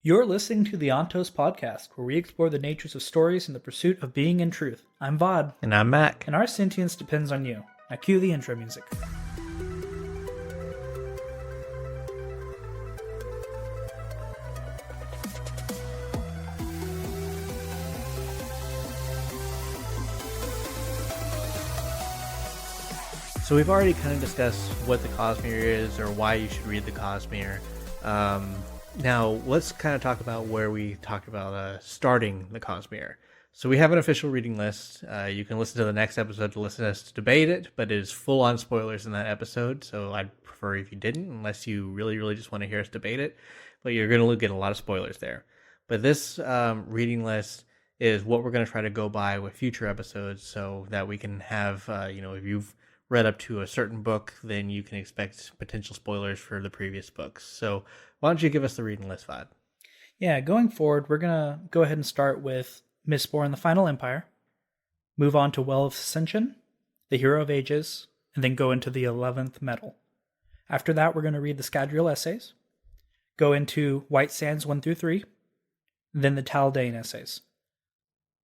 You're listening to the Ontos podcast, where we explore the natures of stories in the pursuit of being and truth. I'm Vaud, And I'm Maq. and our sentience depends on you. Now cue the intro music. So we've already kind of discussed what the Cosmere is or why you should read the Cosmere. Now let's kind of talk about where we talked about starting the Cosmere. So we have an official reading list. You can listen to the next episode to listen to us debate it, but it is full on spoilers in that episode. So I'd prefer if you didn't, unless you really just want to hear us debate it. But you're going to get a lot of spoilers there. But this reading list is what we're going to try to go by with future episodes, so that we can have, if you've read up to a certain book, then you can expect potential spoilers for the previous books. So why don't you give us the reading list, Vod? Yeah, going forward, we're going to go ahead and start with Mistborn, the Final Empire, move on to Well of Ascension, The Hero of Ages, and then go into the 11th Metal. After that, we're going to read the Scadrial Essays, go into White Sands 1 through 3, then the Taldain Essays.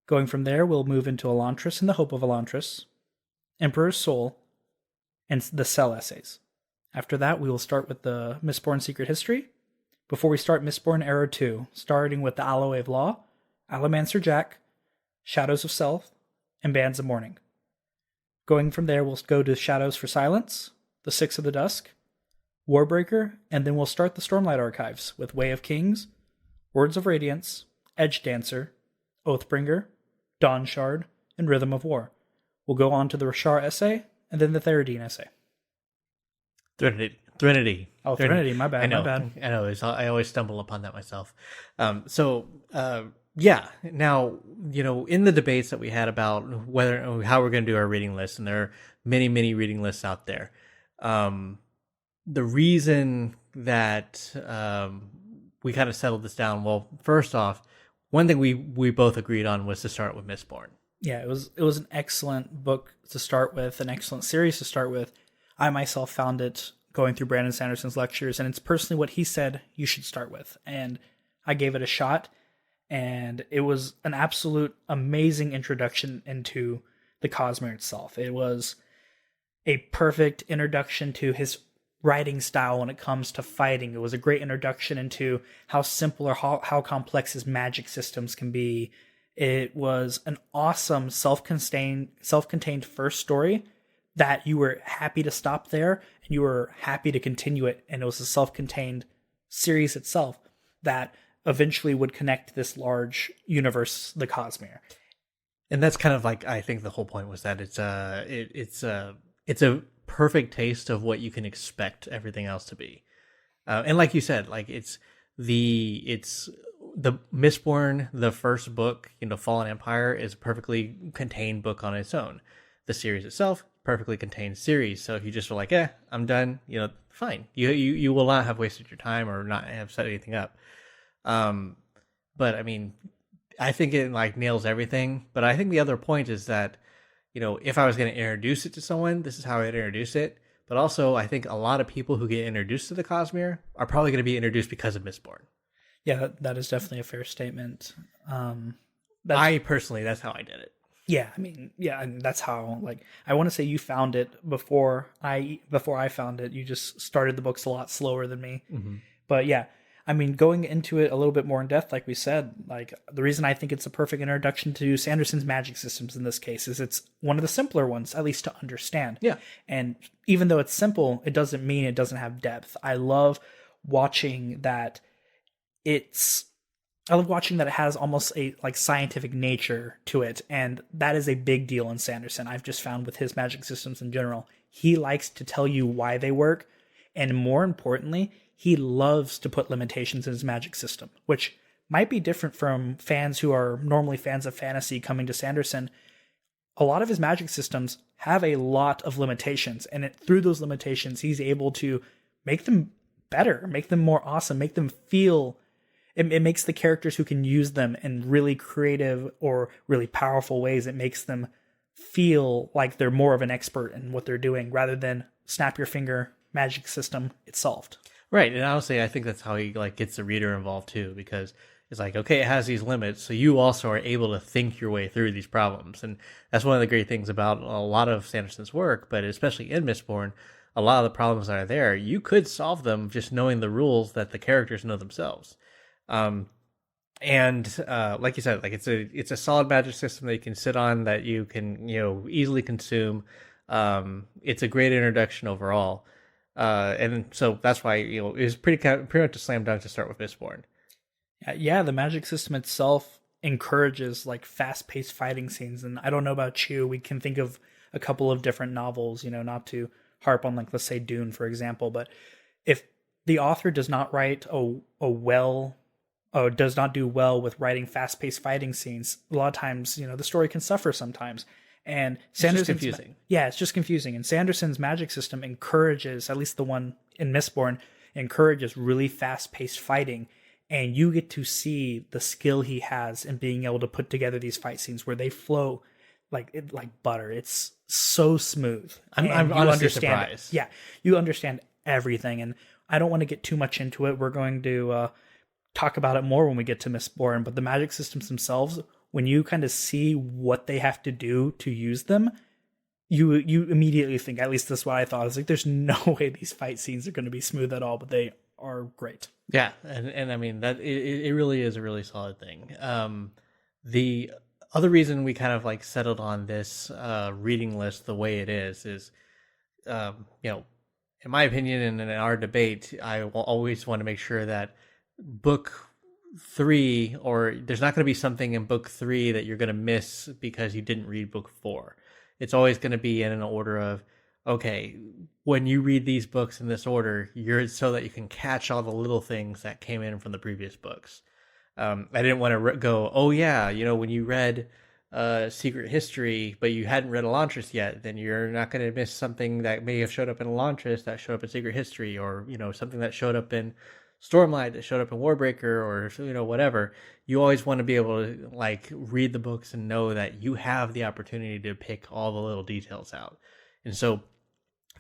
Going from there, we'll move into Elantris and the Hope of Elantris, Emperor's Soul, and the Cell Essays. After that, we will start with the Mistborn Secret History, before we start Mistborn Era 2, starting with the Alloy of Law, Allomancer Jack, Shadows of Self, and Bands of Mourning. Going from there, we'll go to Shadows for Silence, The Six of the Dusk, Warbreaker, and then we'll start the Stormlight Archives with Way of Kings, Words of Radiance, Edge Dancer, Oathbringer, Dawn Shard, and Rhythm of War. We'll go on to the Rashar Essay, and then the Theradine Essay. Threnody. Oh, Threnody, my bad. I know. I always stumble upon that myself. Yeah. Now, in the debates that we had about how we're going to do our reading list, and there are many reading lists out there. The reason that we kind of settled this down, well, first off, one thing we both agreed on was to start with Mistborn. Yeah, it was an excellent book to start with, an excellent series to start with. I myself found it going through Brandon Sanderson's lectures, and it's personally what he said you should start with. And I gave it a shot, and it was an absolute amazing introduction into the Cosmere itself. It was a perfect introduction to his writing style when it comes to fighting. It was a great introduction into how simple or how complex his magic systems can be. It was an awesome self-contained first story that you were happy to stop there and you were happy to continue it. And it was a self-contained series itself that eventually would connect this large universe, the Cosmere. And that's kind of like, I think the whole point was that it's a perfect taste of what you can expect everything else to be. And like you said, like it's the Mistborn, the first book, Fallen Empire, is a perfectly contained book on its own. The series itself, perfectly contained series. So if you just are like, I'm done, fine. You will not have wasted your time or not have set anything up. But I mean, I think it nails everything. But I think the other point is that, if I was going to introduce it to someone, this is how I'd introduce it. But also, I think a lot of people who get introduced to the Cosmere are probably going to be introduced because of Mistborn. Yeah, that is definitely a fair statement. That's how I did it. Yeah, I mean, yeah, and that's how, I want to say you found it before I found it. You just started the books a lot slower than me. Mm-hmm. But yeah, I mean, going into it a little bit more in depth, like we said, the reason I think it's a perfect introduction to Sanderson's magic systems in this case is it's one of the simpler ones, at least to understand. Yeah. And even though it's simple, it doesn't mean it doesn't have depth. I love watching that it has almost a scientific nature to it, and that is a big deal in Sanderson. I've just found with his magic systems in general, he likes to tell you why they work, and more importantly, he loves to put limitations in his magic system, which might be different from fans who are normally fans of fantasy coming to Sanderson. A lot of his magic systems have a lot of limitations, and through those limitations, he's able to make them better, make them more awesome, make them feel. It makes the characters who can use them in really creative or really powerful ways, it makes them feel like they're more of an expert in what they're doing rather than snap your finger, magic system, it's solved. Right, and honestly, I think that's how he like gets the reader involved too, because it's like, okay, it has these limits, so you also are able to think your way through these problems, and that's one of the great things about a lot of Sanderson's work, but especially in Mistborn, a lot of the problems that are there, you could solve them just knowing the rules that the characters know themselves. Um, and like you said, like it's a solid magic system that you can sit on, that you can easily consume. It's a great introduction overall. And so that's why it was pretty much a slam dunk to start with Mistborn. Yeah, the magic system itself encourages like fast-paced fighting scenes, and I don't know about you, we can think of a couple of different novels, not to harp on like let's say Dune for example, but if the author does not write does not do well with writing fast-paced fighting scenes, a lot of times the story can suffer sometimes. And Sanderson's confusing. Yeah, it's just confusing. And Sanderson's magic system encourages, at least the one in Mistborn, encourages really fast-paced fighting, and you get to see the skill he has in being able to put together these fight scenes where they flow like butter. It's so smooth. I'm honestly surprised. Yeah, you understand everything, and I don't want to get too much into it. We're going to talk about it more when we get to Mistborn, but the magic systems themselves, when you kind of see what they have to do to use them, you immediately think, at least that's what I thought. I was like, there's no way these fight scenes are going to be smooth at all, but they are great. Yeah, and I mean that it really is a really solid thing. The other reason we kind of like settled on this reading list the way it is, in my opinion and in our debate, I will always want to make sure that book 3, or there's not going to be something in book 3 that you're going to miss because you didn't read book 4. It's always going to be in an order of, okay, when you read these books in this order, so that you can catch all the little things that came in from the previous books. I didn't want to go, oh yeah, when you read Secret History, but you hadn't read Elantris yet, then you're not going to miss something that may have showed up in Elantris that showed up in Secret History, or something that showed up in Stormlight, that showed up in Warbreaker, or whatever. You always want to be able to like read the books and know that you have the opportunity to pick all the little details out. And so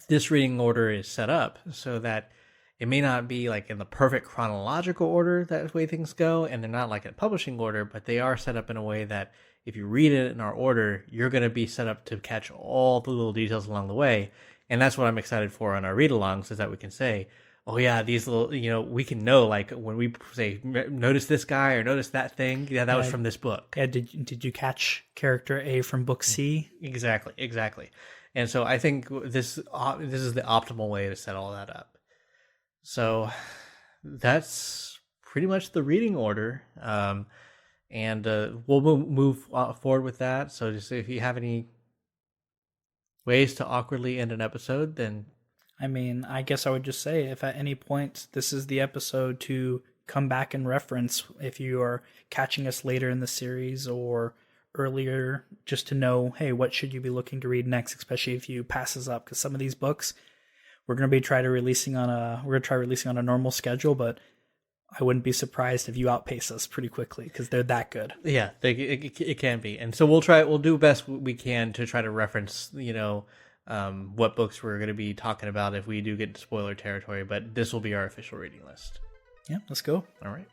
this reading order is set up so that it may not be like in the perfect chronological order, that way things go, and they're not like in publishing order, but they are set up in a way that if you read it in our order, you're going to be set up to catch all the little details along the way. And that's what I'm excited for on our read-alongs, is that we can say, oh yeah, these little, we can know, like when we say, notice this guy or notice that thing, yeah, that was from this book. Yeah, did you catch character A from book C? Exactly. And so I think this is the optimal way to set all that up. So that's pretty much the reading order. And we'll move forward with that. So just if you have any ways to awkwardly end an episode, then... I mean, I guess I would just say, if at any point this is the episode to come back and reference, if you are catching us later in the series or earlier, just to know, hey, what should you be looking to read next, especially if you pass us up, because some of these books we're going to try releasing on a normal schedule, but I wouldn't be surprised if you outpace us pretty quickly, because they're that good. Yeah, it can be. And so we'll do best we can to try to reference, what books we're going to be talking about if we do get into spoiler territory, but this will be our official reading list. Yeah, let's go. All right.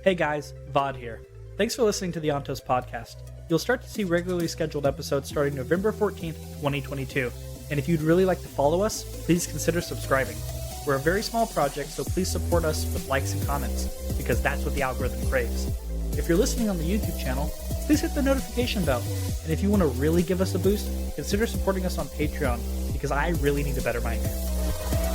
Hey guys, Vaud here. Thanks for listening to the Ontos podcast. You'll start to see regularly scheduled episodes starting November 14th, 2022. And if you'd really like to follow us, please consider subscribing. We're a very small project, so please support us with likes and comments, because that's what the algorithm craves. If you're listening on the YouTube channel, please hit the notification bell. And if you want to really give us a boost, consider supporting us on Patreon, because I really need to better my hair.